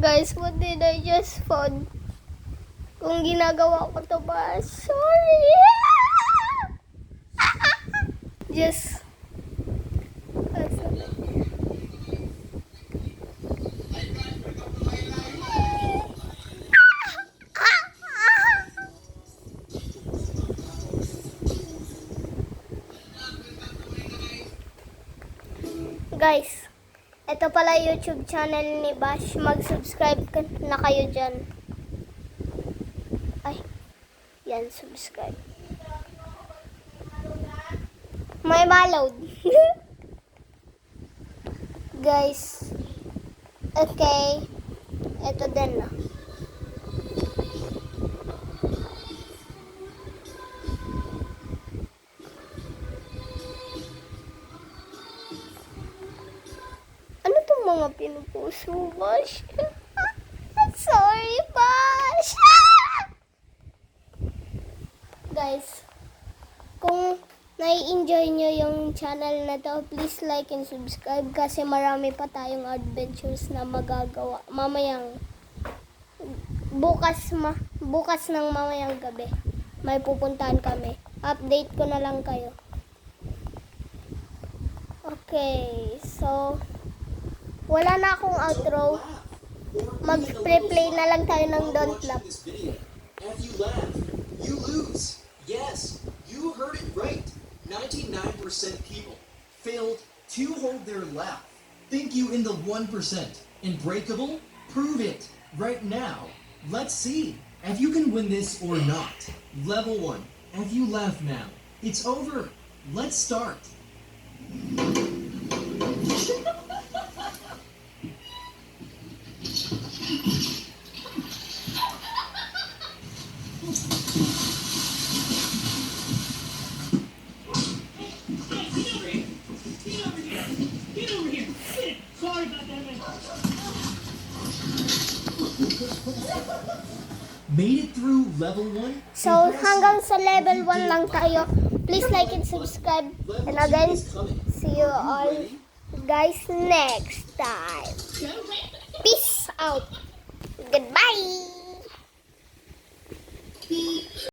Guys, what did I just found? Kung ginagawa ko to ba? Sorry! Just... Guys, ito pala YouTube channel ni Bash. Mag-subscribe na kayo dyan. Ay, yan, subscribe. May malod. Guys, okay. Ito din na. Ano itong mga pinupost mo, Bash? Sorry, Bash! Guys, kung nai-enjoy nyo yung channel na to, please like and subscribe kasi marami pa tayong adventures na magagawa. Mamayang bukas ng mamayang gabi may pupuntahan kami. Update ko na lang kayo. Okay, so wala na akong outro. Mag-play na lang tayo ng Don't Laugh. If you laugh, you lose. Yes, you heard it right. 99% people failed to hold their laugh. Think you in the 1%. Unbreakable? Prove it right now. Let's see if you can win this or not. Level 1. If you laugh now, it's over. Let's start. Made it through level 1? So, hanggang sa level 1 lang tayo. Please like and subscribe. And again, see you all guys next time. Peace out. Goodbye.